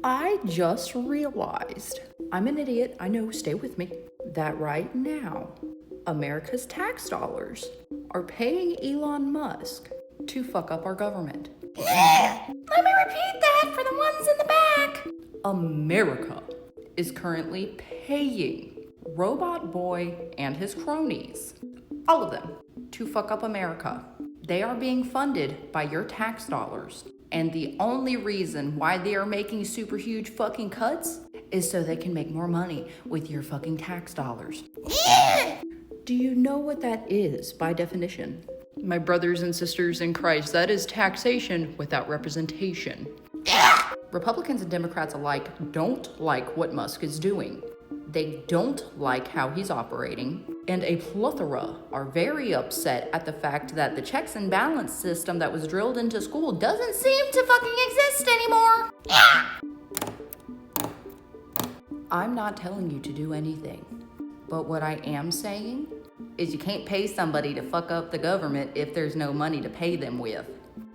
I just realized, I'm an idiot, I know, stay with me, that right now, America's tax dollars are paying Elon Musk to fuck up our government. Let me repeat that for the ones in the back. America is currently paying Robot Boy and his cronies, all of them, to fuck up America. They are being funded by your tax dollars. And the only reason why they are making super huge fucking cuts is so they can make more money with your fucking tax dollars. Do you know what that is by definition? My brothers and sisters in Christ, that is taxation without representation. Republicans and Democrats alike don't like what Musk is doing. They don't like how he's operating, and a plethora are very upset at the fact that the checks and balance system that was drilled into school doesn't seem to fucking exist anymore. I'm not telling you to do anything, but what I am saying is you can't pay somebody to fuck up the government if there's no money to pay them with.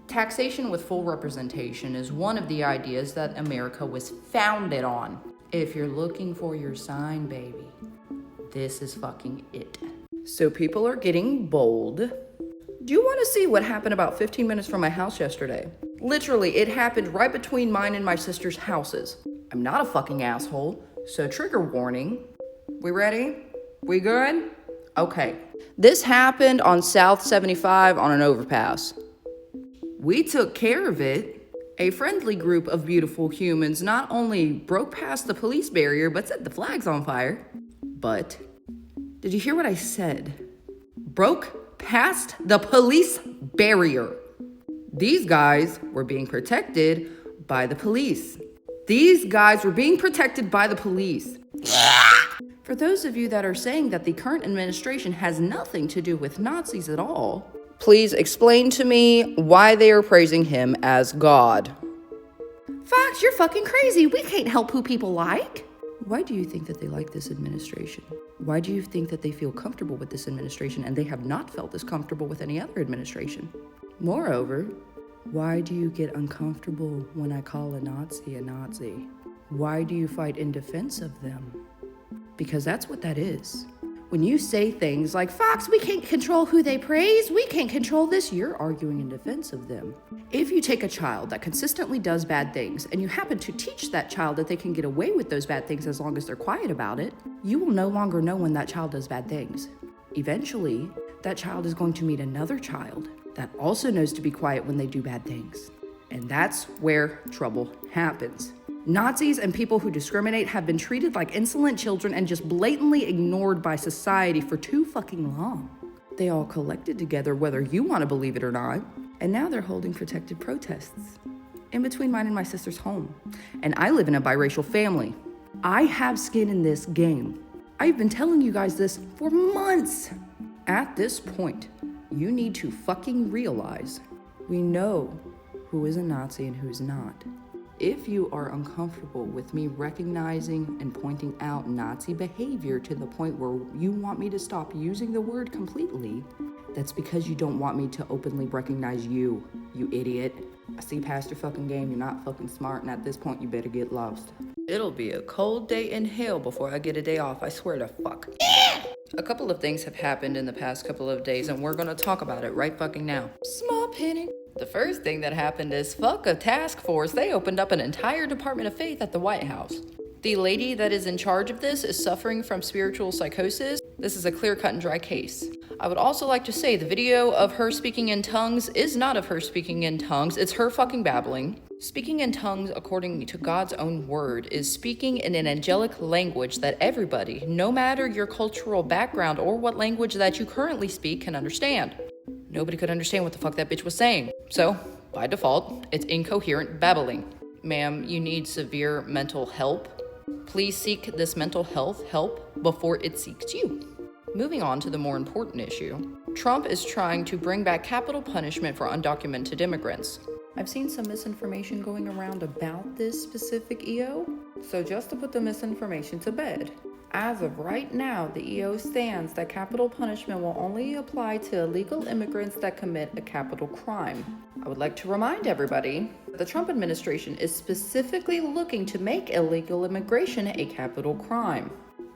Taxation with full representation is one of the ideas that America was founded on. If you're looking for your sign, baby, this is fucking it. So people are getting bold. Do you want to see what happened about 15 minutes from my house yesterday? Literally, it happened right between mine and my sister's houses. I'm not a fucking asshole, so trigger warning. We ready? We good? Okay. This happened on South 75 on an overpass. We took care of it. A friendly group of beautiful humans not only broke past the police barrier, but set the flags on fire. But, did you hear what I said? Broke past the police barrier. These guys were being protected by the police. These guys were being protected by the police. For those of you that are saying that the current administration has nothing to do with Nazis at all, please explain to me why they are praising him as God. Fox, you're fucking crazy. We can't help who people like. Why do you think that they like this administration? Why do you think that they feel comfortable with this administration and they have not felt this comfortable with any other administration? Moreover, why do you get uncomfortable when I call a Nazi a Nazi? Why do you fight in defense of them? Because that's what that is. When you say things like, Fox, we can't control who they praise, we can't control this, you're arguing in defense of them. If you take a child that consistently does bad things and you happen to teach that child that they can get away with those bad things as long as they're quiet about it, you will no longer know when that child does bad things. Eventually, that child is going to meet another child that also knows to be quiet when they do bad things. And that's where trouble happens. Nazis and people who discriminate have been treated like insolent children and just blatantly ignored by society for too fucking long. They all collected together, whether you want to believe it or not, and now they're holding protected protests in between mine and my sister's home. And I live in a biracial family. I have skin in this game. I've been telling you guys this for months. At this point, you need to fucking realize we know who is a Nazi and who's not. If you are uncomfortable with me recognizing and pointing out Nazi behavior to the point where you want me to stop using the word completely, that's because you don't want me to openly recognize you, you idiot. I see past your fucking game, you're not fucking smart, and at this point you better get lost. It'll be a cold day in hell before I get a day off, I swear to fuck. A couple of things have happened in the past couple of days, and we're gonna talk about it right fucking now. Small penny. The first thing that happened is fuck a task force. They opened up an entire Department of Faith at the White House. The lady that is in charge of this is suffering from spiritual psychosis. This is a clear cut and dry case. I would also like to say the video of her speaking in tongues is not of her speaking in tongues. It's her fucking babbling. Speaking in tongues, according to God's own word, is speaking in an angelic language that everybody, no matter your cultural background or what language that you currently speak, can understand. Nobody could understand what the fuck that bitch was saying. So, by default, it's incoherent babbling. Ma'am, you need severe mental help. Please seek this mental health help before it seeks you. Moving on to the more important issue. Trump is trying to bring back capital punishment for undocumented immigrants. I've seen some misinformation going around about this specific EO. So just to put the misinformation to bed, As of right now, the EO stands that capital punishment will only apply to illegal immigrants that commit a capital crime. I would like to remind everybody that the Trump administration is specifically looking to make illegal immigration a capital crime.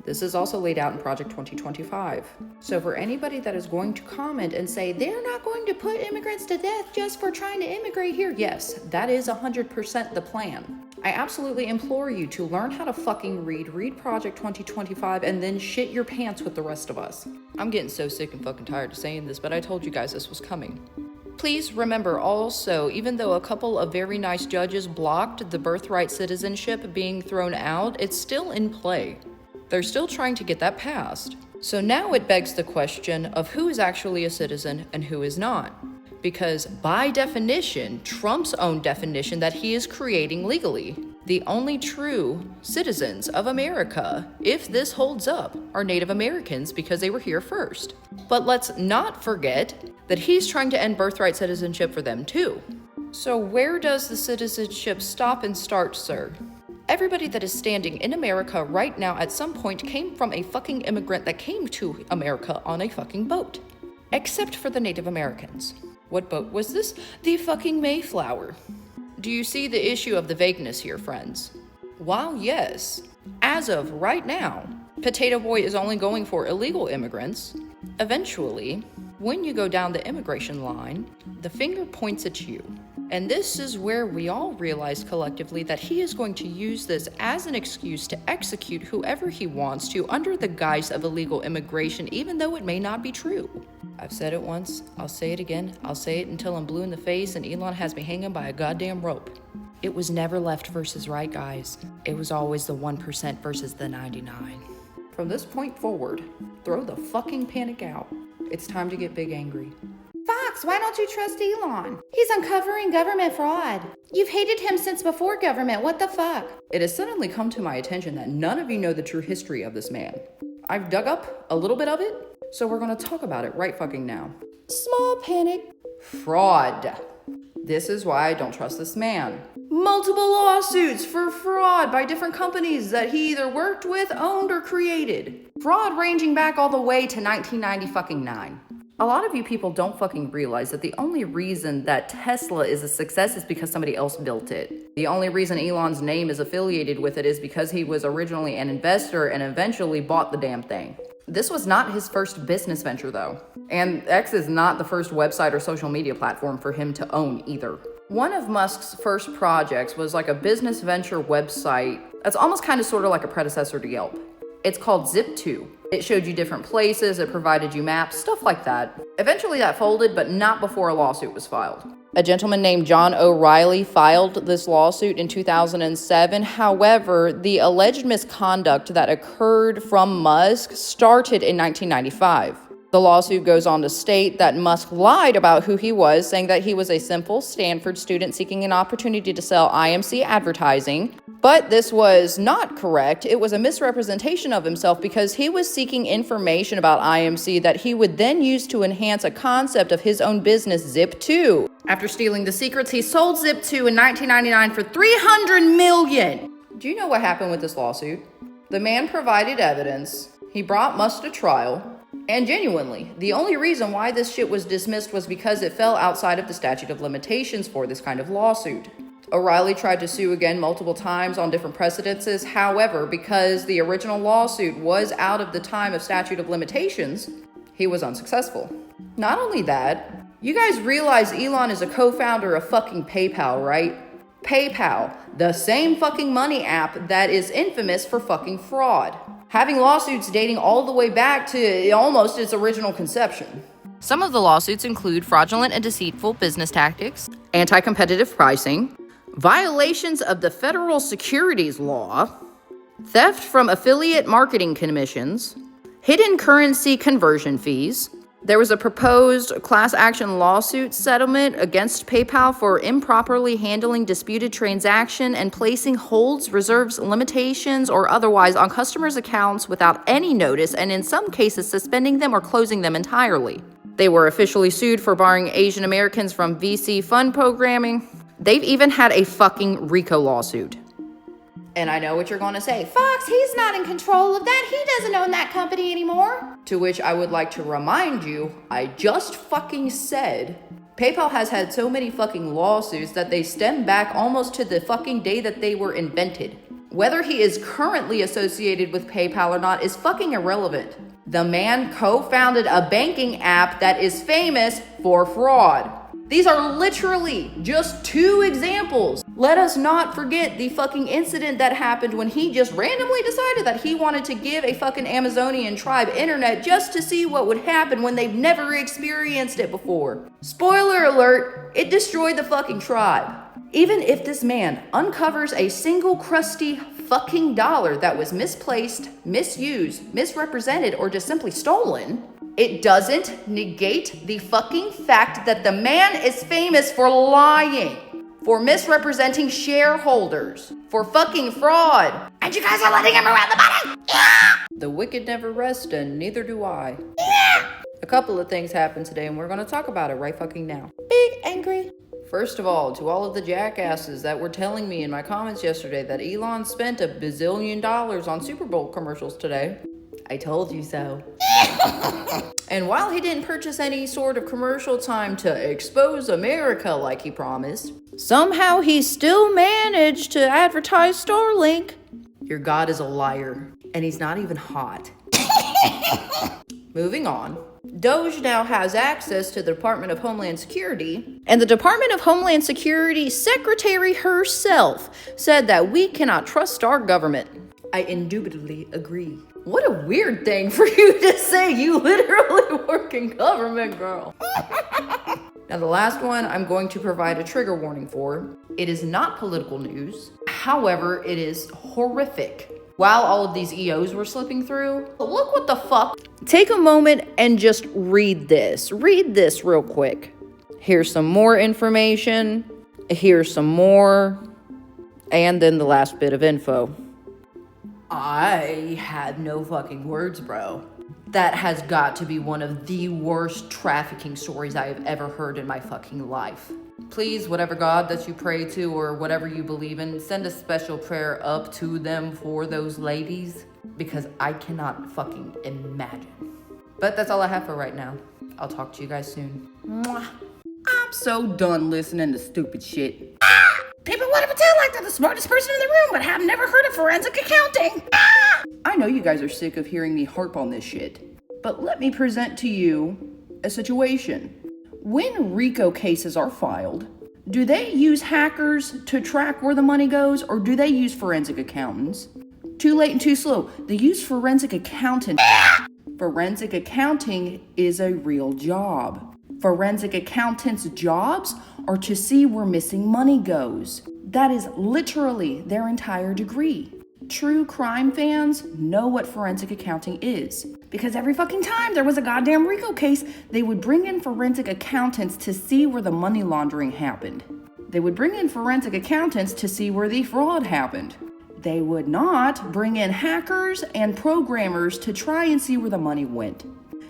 This is also laid out in Project 2025. So for anybody that is going to comment and say they're not going to put immigrants to death just for trying to immigrate here, yes, that is 100% the plan. I absolutely implore you to learn how to fucking read Project 2025, and then shit your pants with the rest of us. I'm getting so sick and fucking tired of saying this, but I told you guys this was coming. Please remember also, even though a couple of very nice judges blocked the birthright citizenship being thrown out, it's still in play. They're still trying to get that passed. So now it begs the question of who is actually a citizen and who is not. Because by definition, Trump's own definition that he is creating legally, the only true citizens of America, if this holds up, are Native Americans because they were here first. But let's not forget that he's trying to end birthright citizenship for them too. So where does the citizenship stop and start, sir? Everybody that is standing in America right now at some point came from a fucking immigrant that came to America on a fucking boat. Except for the Native Americans. What boat was this? The fucking Mayflower. Do you see the issue of the vagueness here, friends? While yes, as of right now, Potato Boy is only going for illegal immigrants, eventually, when you go down the immigration line, the finger points at you. And this is where we all realize collectively that he is going to use this as an excuse to execute whoever he wants to under the guise of illegal immigration, even though it may not be true. I've said it once, I'll say it again, I'll say it until I'm blue in the face and Elon has me hanging by a goddamn rope. It was never left versus right, guys. It was always the 1% versus the 99. From this point forward, throw the fucking panic out. It's time to get big angry. Fox, why don't you trust Elon? He's uncovering government fraud. You've hated him since before government, what the fuck? It has suddenly come to my attention that none of you know the true history of this man. I've dug up a little bit of it, so we're gonna talk about it right fucking now. Small panic. Fraud. This is why I don't trust this man. Multiple lawsuits for fraud by different companies that he either worked with, owned, or created. Fraud ranging back all the way to 1999. A lot of you people don't fucking realize that the only reason that Tesla is a success is because somebody else built it. The only reason Elon's name is affiliated with it is because he was originally an investor and eventually bought the damn thing. This was not his first business venture though. And X is not the first website or social media platform for him to own either. One of Musk's first projects was like a business venture website that's almost kind of sort of like a predecessor to Yelp. It's called Zip2. It showed you different places, it provided you maps, stuff like that. Eventually that folded, but not before a lawsuit was filed. A gentleman named John O'Reilly filed this lawsuit in 2007. However, the alleged misconduct that occurred from Musk started in 1995. The lawsuit goes on to state that Musk lied about who he was, saying that he was a simple Stanford student seeking an opportunity to sell IMC advertising. But this was not correct. It was a misrepresentation of himself because he was seeking information about IMC that he would then use to enhance a concept of his own business, Zip2. After stealing the secrets, he sold Zip2 in 1999 for $300 million. Do you know what happened with this lawsuit? The man provided evidence. He brought Musk to trial. And genuinely, the only reason why this shit was dismissed was because it fell outside of the statute of limitations for this kind of lawsuit. O'Reilly tried to sue again multiple times on different precedences. However, because the original lawsuit was out of the time of statute of limitations, he was unsuccessful. Not only that, you guys realize Elon is a co-founder of fucking PayPal, right? PayPal, the same fucking money app that is infamous for fucking fraud. Having lawsuits dating all the way back to almost its original conception. Some of the lawsuits include fraudulent and deceitful business tactics, anti-competitive pricing, violations of the federal securities law, theft from affiliate marketing commissions, hidden currency conversion fees. There was a proposed class action lawsuit settlement against PayPal for improperly handling disputed transaction and placing holds, reserves, limitations, or otherwise on customers' accounts without any notice, and in some cases suspending them or closing them entirely. They were officially sued for barring Asian Americans from VC fund programming. They've even had a fucking RICO lawsuit. And I know what you're gonna say. Fox, he's not in control of that. He doesn't own that company anymore. To which I would like to remind you, I just fucking said PayPal has had so many fucking lawsuits that they stem back almost to the fucking day that they were invented. Whether he is currently associated with PayPal or not is fucking irrelevant. The man co-founded a banking app that is famous for fraud. These are literally just 2 examples. Let us not forget the fucking incident that happened when he just randomly decided that he wanted to give a fucking Amazonian tribe internet just to see what would happen when they've never experienced it before. Spoiler alert, it destroyed the fucking tribe. Even if this man uncovers a single crusty fucking dollar that was misplaced, misused, misrepresented, or just simply stolen, it doesn't negate the fucking fact that the man is famous for lying, for misrepresenting shareholders, for fucking fraud. And you guys are letting him around the money? Yeah! The wicked never rest, and neither do I. Yeah! A couple of things happened today, and we're gonna talk about it right fucking now. Big angry. First of all, to all of the jackasses that were telling me in my comments yesterday that Elon spent $1 bazillion on Super Bowl commercials today, I told you so. And while he didn't purchase any sort of commercial time to expose America like he promised, somehow he still managed to advertise Starlink. Your God is a liar, and he's not even hot. Moving on. Doge now has access to the Department of Homeland Security, and the Department of Homeland Security Secretary herself said that we cannot trust our government. I indubitably agree. What a weird thing for you to say. You literally work in government, girl. Now, the last one I'm going to provide a trigger warning for. It is not political news. However, it is horrific. While all of these EOs were slipping through, look what the fuck. Take a moment and just read this. Read this real quick. Here's some more information. Here's some more. And then the last bit of info. I had no fucking words, bro. That has got to be one of the worst trafficking stories I have ever heard in my fucking life. Please, whatever God that you pray to or whatever you believe in, send a special prayer up to them for those ladies, because I cannot fucking imagine. But that's all I have for right now. I'll talk to you guys soon. Mwah. I'm so done listening to stupid shit. People want to pretend like they're the smartest person in the room, but have never heard of forensic accounting. I know you guys are sick of hearing me harp on this shit, but let me present to you a situation. When RICO cases are filed, do they use hackers to track where the money goes, or do they use forensic accountants? Too late and too slow. They use forensic accountants. Forensic accounting is a real job. Forensic accountants' jobs are to see where missing money goes. That is literally their entire degree. True crime fans know what forensic accounting is, because every fucking time there was a goddamn RICO case, they would bring in forensic accountants to see where the money laundering happened. They would bring in forensic accountants to see where the fraud happened. They would not bring in hackers and programmers to try and see where the money went,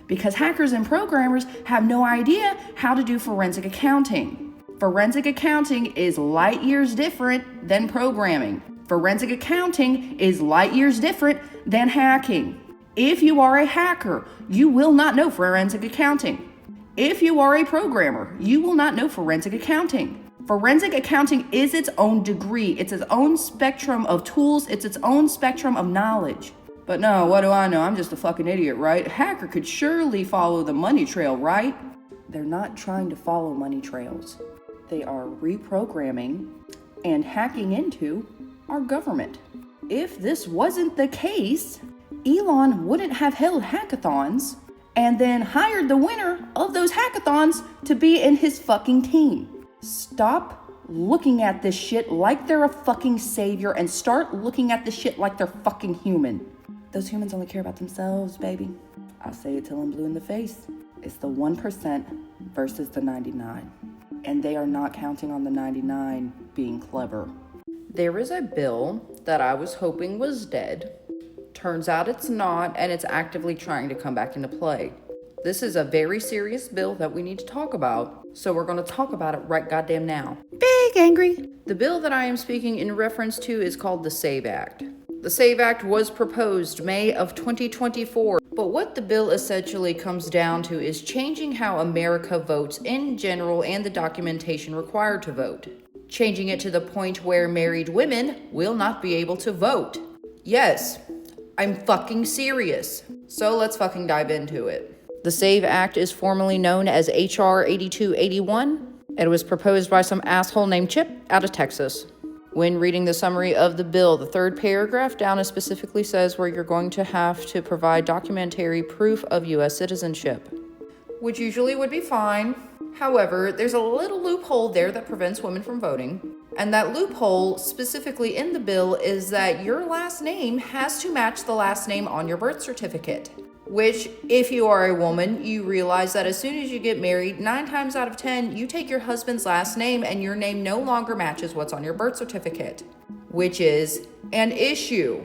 because hackers and programmers have no idea how to do forensic accounting. Forensic accounting is light years different than programming. Forensic accounting is light years different than hacking. If you are a hacker, you will not know forensic accounting. If you are a programmer, you will not know forensic accounting. Forensic accounting is its own degree. It's its own spectrum of tools. It's its own spectrum of knowledge. But no, what do I know? I'm just a fucking idiot, right? A hacker could surely follow the money trail, right? They're not trying to follow money trails. They are reprogramming and hacking into our government. If this wasn't the case, Elon wouldn't have held hackathons and then hired the winner of those hackathons to be in his fucking team. Stop looking at this shit like they're a fucking savior and start looking at this shit like they're fucking human. Those humans only care about themselves, baby. I'll say it till I'm blue in the face. It's the 1% versus the 99. And they are not counting on the 99 being clever. There is a bill that I was hoping was dead. Turns out it's not, and it's actively trying to come back into play. This is a very serious bill that we need to talk about, so we're going to talk about it right goddamn now. Beep! Big angry. The bill that I am speaking in reference to is called the SAVE Act. The SAVE Act was proposed May of 2024, but what the bill essentially comes down to is changing how America votes in general and the documentation required to vote. Changing it to the point where married women will not be able to vote. Yes, I'm fucking serious. So let's fucking dive into it. The SAVE Act is formally known as HR 8281. It was proposed by some asshole named Chip out of Texas. When reading the summary of the bill, the third paragraph down specifically says where you're going to have to provide documentary proof of U.S. citizenship, which usually would be fine. However, there's a little loophole there that prevents women from voting. And that loophole specifically in the bill is that your last name has to match the last name on your birth certificate. Which, if you are a woman, you realize that as soon as you get married, 9 times out of 10, you take your husband's last name and your name no longer matches what's on your birth certificate, which is an issue.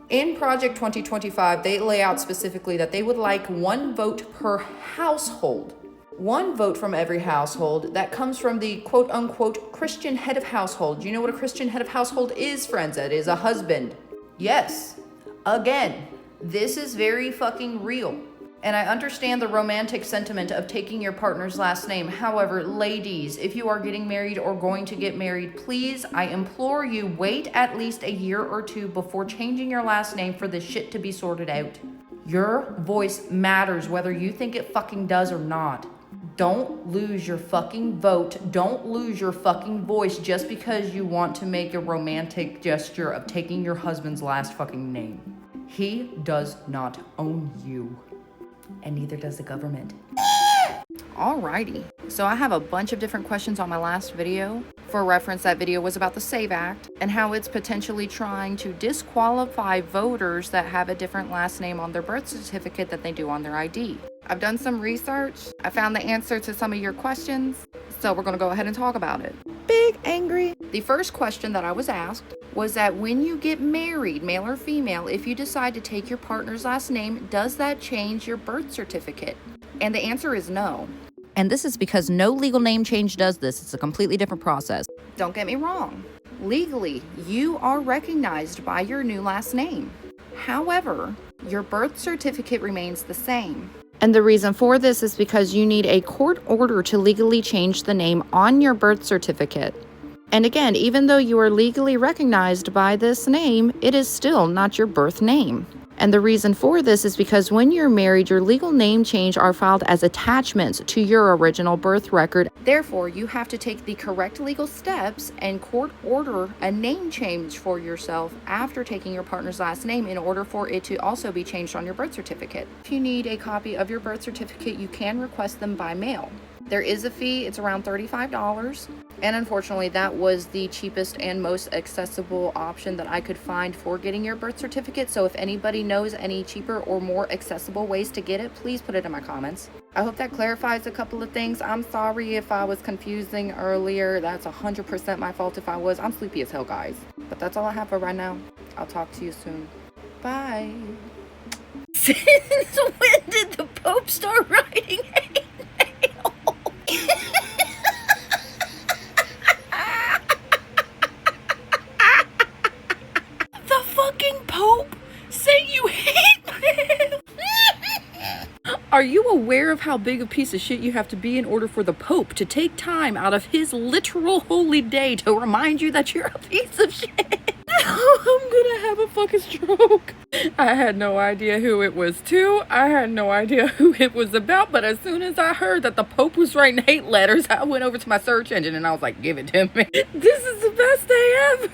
In Project 2025, they lay out specifically that they would like 1 vote per household. 1 vote from every household that comes from the quote-unquote Christian head of household. You know what a Christian head of household is, friends? It is a husband. Yes. Again. This is very fucking real. And I understand the romantic sentiment of taking your partner's last name. However, ladies, if you are getting married or going to get married, please, I implore you, wait at least a year or 2 before changing your last name for this shit to be sorted out. Your voice matters whether you think it fucking does or not. Don't lose your fucking vote. Don't lose your fucking voice just because you want to make a romantic gesture of taking your husband's last fucking name. He does not own you, and neither does the government. Alrighty, so I have a bunch of different questions on my last video. For reference, that video was about the SAVE Act and how it's potentially trying to disqualify voters that have a different last name on their birth certificate than they do on their ID. I've done some research. I found the answer to some of your questions, so we're gonna go ahead and talk about it. Big angry. The first question that I was asked was that when you get married, male or female, if you decide to take your partner's last name, does that change your birth certificate? And the answer is no. And this is because no legal name change does this. It's a completely different process. Don't get me wrong. Legally, you are recognized by your new last name. However, your birth certificate remains the same. And the reason for this is because you need a court order to legally change the name on your birth certificate. And again, even though you are legally recognized by this name, it is still not your birth name. And the reason for this is because when you're married, your legal name change are filed as attachments to your original birth record. Therefore, you have to take the correct legal steps and court order a name change for yourself after taking your partner's last name in order for it to also be changed on your birth certificate. If you need a copy of your birth certificate, you can request them by mail. There is a fee, it's around $35. And unfortunately, that was the cheapest and most accessible option that I could find for getting your birth certificate. So if anybody knows any cheaper or more accessible ways to get it, please put it in my comments. I hope that clarifies a couple of things. I'm sorry if I was confusing earlier. That's 100% my fault if I was. I'm sleepy as hell, guys. But that's all I have for right now. I'll talk to you soon. Bye. Since when did the Pope start writing hate mail? The fucking Pope sent you hate mail? Are you aware of how big a piece of shit you have to be in order for the Pope to take time out of his literal holy day to remind you that you're a piece of shit? I'm gonna have a fucking stroke. I had no idea who it was to. I had no idea who it was about. But as soon as I heard that the Pope was writing hate letters, I went over to my search engine and I was like, give it to me. This is the best day ever.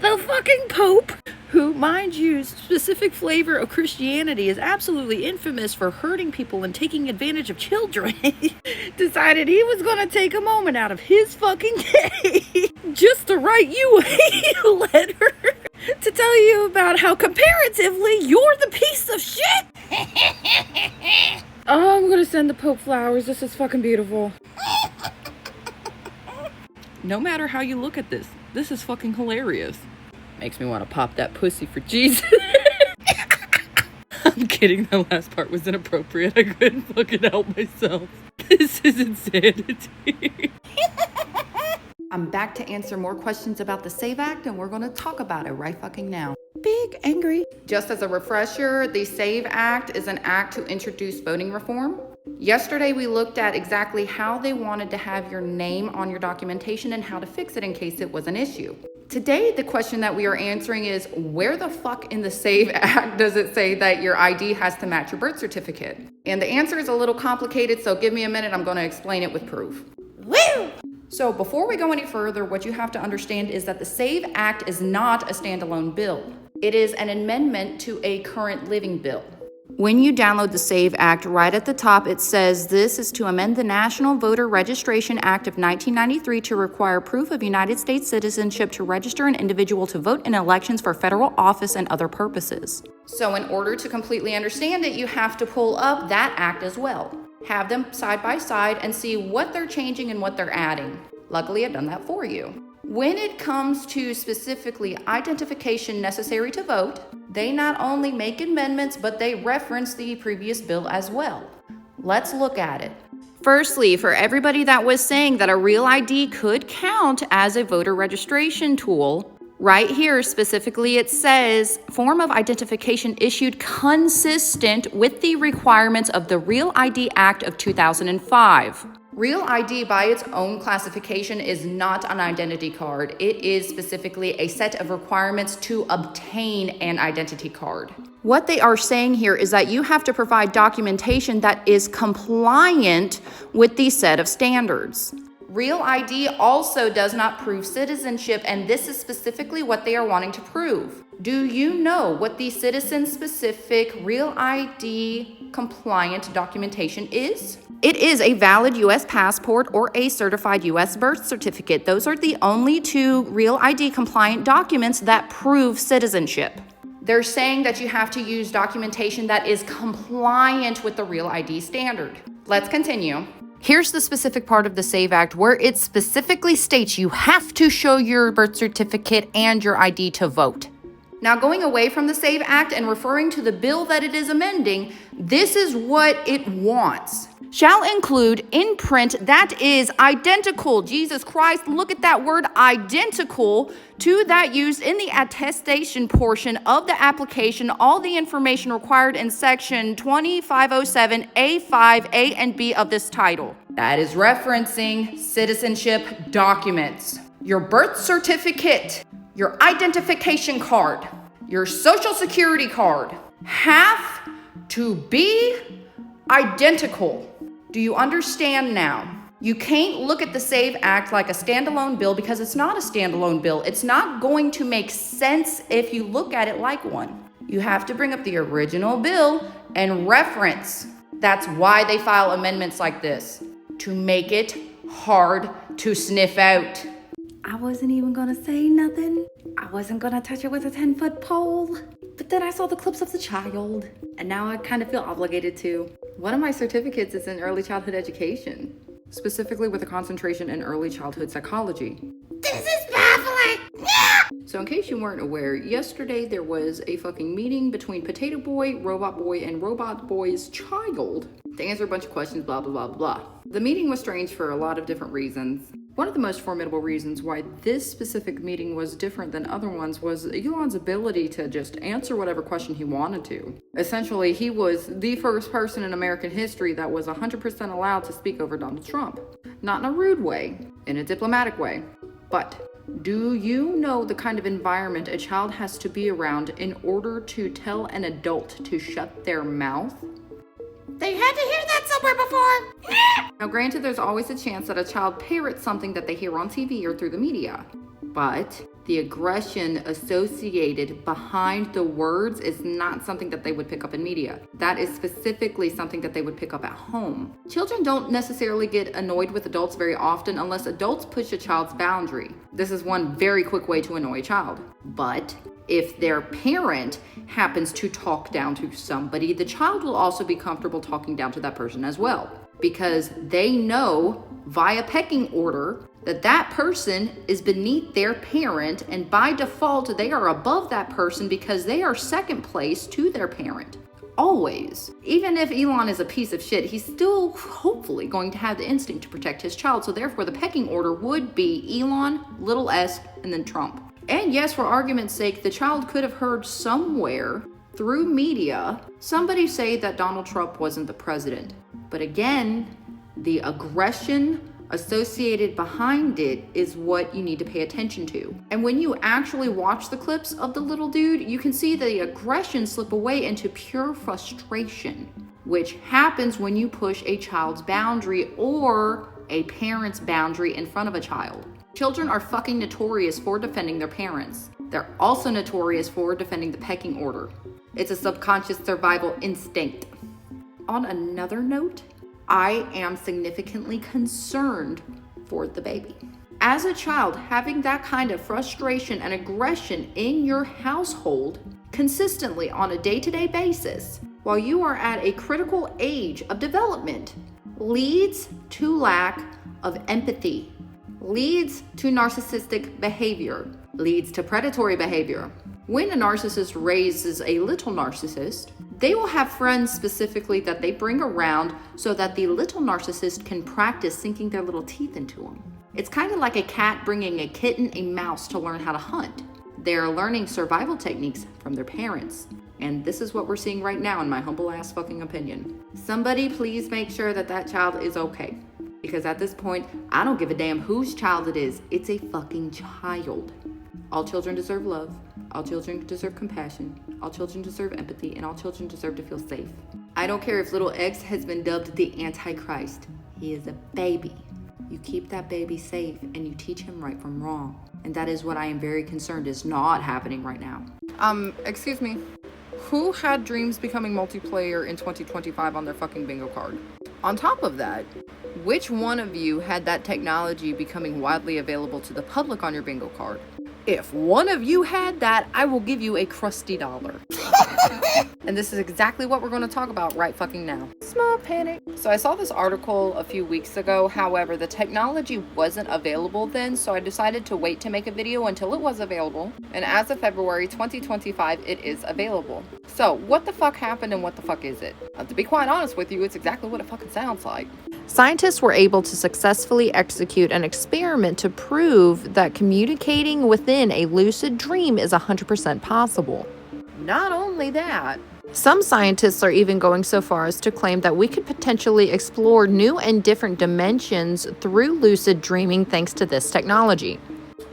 The fucking Pope, who, mind you, specific flavor of Christianity is absolutely infamous for hurting people and taking advantage of children, decided he was going to take a moment out of his fucking day just to write you a hate letter to tell you about how comparatively you're the piece of shit. Oh, I'm going to send the Pope flowers. This is fucking beautiful. No matter how you look at this, this is fucking hilarious. Makes me want to pop that pussy for Jesus. I'm kidding, the last part was inappropriate. I couldn't fucking help myself. This is insanity. I'm back to answer more questions about the SAVE Act, and we're going to talk about it right fucking now. Big angry. Just as a refresher, the SAVE Act is an act to introduce voting reform. Yesterday, we looked at exactly how they wanted to have your name on your documentation and how to fix it in case it was an issue. Today, the question that we are answering is, where the fuck in the SAVE Act does it say that your ID has to match your birth certificate? And the answer is a little complicated, so give me a minute, I'm going to explain it with proof. Woo! So before we go any further, what you have to understand is that the SAVE Act is not a standalone bill. It is an amendment to a current living bill. When you download the SAVE Act, right at the top, it says this is to amend the National Voter Registration Act of 1993 to require proof of United States citizenship to register an individual to vote in elections for federal office and other purposes. So in order to completely understand it, you have to pull up that act as well. Have them side by side and see what they're changing and what they're adding. Luckily, I've done that for you. When it comes to specifically identification necessary to vote, they not only make amendments, but they reference the previous bill as well. Let's look at it. Firstly, for everybody that was saying that a real ID could count as a voter registration tool, right here specifically it says, form of identification issued consistent with the requirements of the Real ID Act of 2005. Real ID by its own classification is not an identity card. It is specifically a set of requirements to obtain an identity card. What they are saying here is that you have to provide documentation that is compliant with the set of standards. Real ID also does not prove citizenship, and this is specifically what they are wanting to prove. Do you know what the citizen-specific Real ID compliant documentation is? It is a valid U.S. passport or a certified U.S. birth certificate. Those are the only two Real ID compliant documents that prove citizenship. They're saying that you have to use documentation that is compliant with the Real ID standard. Let's continue. Here's the specific part of the SAVE Act where it specifically states you have to show your birth certificate and your ID to vote. Now, going away from the SAVE Act and referring to the bill that it is amending, this is what it wants. Shall include in print that is identical, Jesus Christ, look at that word, identical, to that used in the attestation portion of the application, all the information required in section 2507 A5, A and B of this title. That is referencing citizenship documents. Your birth certificate, your identification card, your social security card have to be identical. Do you understand now? You can't look at the SAVE Act like a standalone bill because it's not a standalone bill. It's not going to make sense if you look at it like one. You have to bring up the original bill and reference. That's why they file amendments like this, to make it hard to sniff out. I wasn't even gonna say nothing. I wasn't gonna touch it with a 10-foot pole. But then I saw the clips of the child, and now I kind of feel obligated to. One of my certificates is in early childhood education, specifically with a concentration in early childhood psychology. This is baffling! So in case you weren't aware, yesterday there was a fucking meeting between Potato Boy, and Robot Boy's child to answer a bunch of questions, blah, blah, blah, blah. The meeting was strange for a lot of different reasons. One of the most formidable reasons why this specific meeting was different than other ones was Elon's ability to just answer whatever question he wanted to. Essentially, he was the first person in American history that was 100% allowed to speak over Donald Trump. Not in a rude way, in a diplomatic way. But do you know the kind of environment a child has to be around in order to tell an adult to shut their mouth? They had to hear that somewhere before. Now, granted, there's always a chance that a child parrots something that they hear on TV or through the media. But the aggression associated behind the words is not something that they would pick up in media. That is specifically something that they would pick up at home. Children don't necessarily get annoyed with adults very often unless adults push a child's boundary. This is one very quick way to annoy a child. But if their parent happens to talk down to somebody, the child will also be comfortable talking down to that person as well, because they know via pecking order that that person is beneath their parent, and by default they are above that person because they are second place to their parent. Always. Even if Elon is a piece of shit, he's still hopefully going to have the instinct to protect his child. So therefore the pecking order would be Elon, little s, and then Trump. And yes, for argument's sake, the child could have heard somewhere through media somebody say that Donald Trump wasn't the president. But again, the aggression associated behind it is what you need to pay attention to. And when you actually watch the clips of the little dude, you can see the aggression slip away into pure frustration, which happens when you push a child's boundary or a parent's boundary in front of a child. Children are fucking notorious for defending their parents. They're also notorious for defending the pecking order. It's a subconscious survival instinct. On another note, I am significantly concerned for the baby. As a child, having that kind of frustration and aggression in your household consistently on a day-to-day basis while you are at a critical age of development leads to lack of empathy, leads to narcissistic behavior, leads to predatory behavior. When a narcissist raises a little narcissist, they will have friends specifically that they bring around so that the little narcissist can practice sinking their little teeth into them. It's kind of like a cat bringing a kitten, a mouse to learn how to hunt. They're learning survival techniques from their parents. And this is what we're seeing right now, in my humble ass fucking opinion. Somebody please make sure that that child is okay. Because at this point, I don't give a damn whose child it is. It's a fucking child. All children deserve love. All children deserve compassion. All children deserve empathy. And all children deserve to feel safe. I don't care if little X has been dubbed the Antichrist. He is a baby. You keep that baby safe and you teach him right from wrong. And that is what I am very concerned is not happening right now. Excuse me. Who had dreams becoming multiplayer in 2025 on their fucking bingo card? On top of that, which one of you had that technology becoming widely available to the public on your bingo card? If one of you had that, I will give you a crusty dollar. And this is exactly what we're going to talk about right fucking now. Small panic. So I saw this article a few weeks ago. However, the technology wasn't available then, so I decided to wait to make a video until it was available. And as of February 2025, it is available. So what the fuck happened and what the fuck is it? To be quite honest with you, it's exactly what it fucking sounds like. Scientists were able to successfully execute an experiment to prove that communicating within a lucid dream is 100% possible. Not only that, some scientists are even going so far as to claim that we could potentially explore new and different dimensions through lucid dreaming thanks to this technology.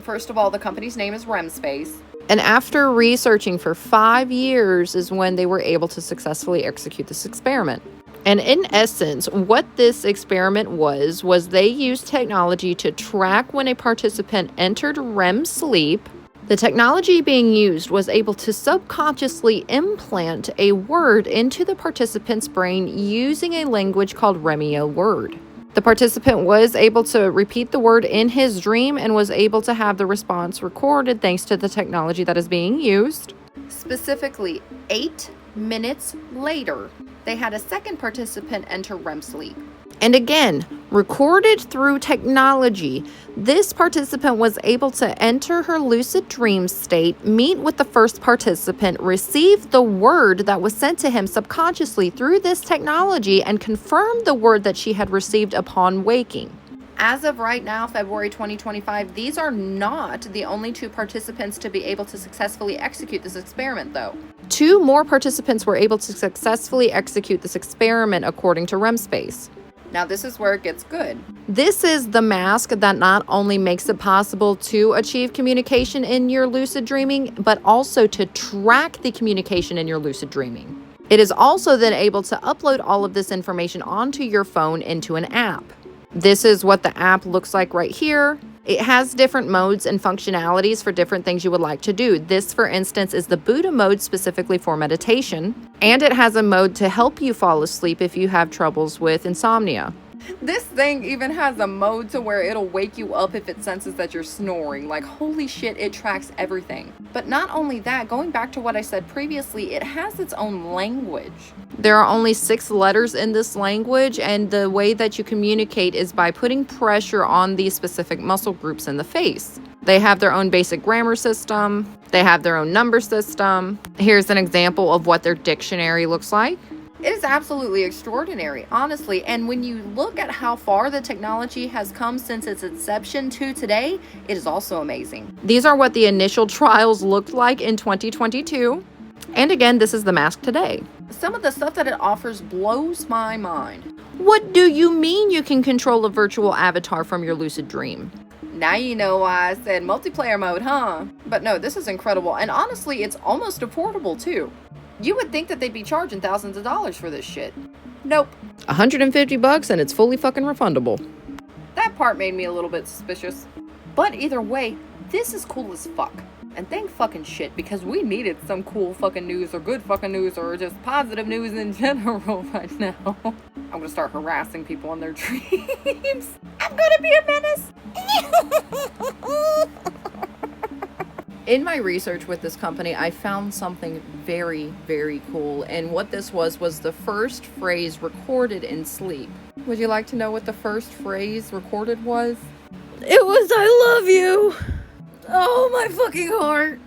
First of all, the company's name is REM Space. And after researching for 5 years is when they were able to successfully execute this experiment. And in essence, what this experiment was they used technology to track when a participant entered REM sleep. The technology being used was able to subconsciously implant a word into the participant's brain using a language called Remio word. The participant was able to repeat the word in his dream and was able to have the response recorded thanks to the technology that is being used. Specifically, 8 minutes later, they had a second participant enter REM sleep. And again, recorded through technology, this participant was able to enter her lucid dream state, meet with the first participant, receive the word that was sent to him subconsciously through this technology, and confirm the word that she had received upon waking. As of right now, February 2025, these are not the only 2 participants to be able to successfully execute this experiment, though. 2 more participants were able to successfully execute this experiment according to REM Space. Now, this is where it gets good. This is the mask that not only makes it possible to achieve communication in your lucid dreaming, but also to track the communication in your lucid dreaming. It is also then able to upload all of this information onto your phone into an app. This is what the app looks like right here. It has different modes and functionalities for different things you would like to do. This, for instance, is the Buddha mode specifically for meditation. And it has a mode to help you fall asleep if you have troubles with insomnia. This thing even has a mode to where it'll wake you up if it senses that you're snoring. Like, holy shit, it tracks everything. But not only that, going back to what I said previously, it has its own language. There are only 6 letters in this language, and the way that you communicate is by putting pressure on these specific muscle groups in the face. They have their own basic grammar system. They have their own number system. Here's an example of what their dictionary looks like. It is absolutely extraordinary, honestly. And when you look at how far the technology has come since its inception to today, it is also amazing. These are what the initial trials looked like in 2022. And again, this is the mask today. Some of the stuff that it offers blows my mind. What do you mean you can control a virtual avatar from your lucid dream? Now you know why I said multiplayer mode, huh? But no, this is incredible. And honestly, it's almost affordable too. You would think that they'd be charging thousands of dollars for this shit. Nope. $150 and it's fully fucking refundable. That part made me a little bit suspicious. But either way, this is cool as fuck. And thank fucking shit, because we needed some cool fucking news or good fucking news or just positive news in general right now. I'm gonna start harassing people in their dreams. I'm gonna be a menace. In my research with this company, I found something very, very cool. And what this was the first phrase recorded in sleep. Would you like to know what the first phrase recorded was? It was, "I love you." Oh, my fucking heart.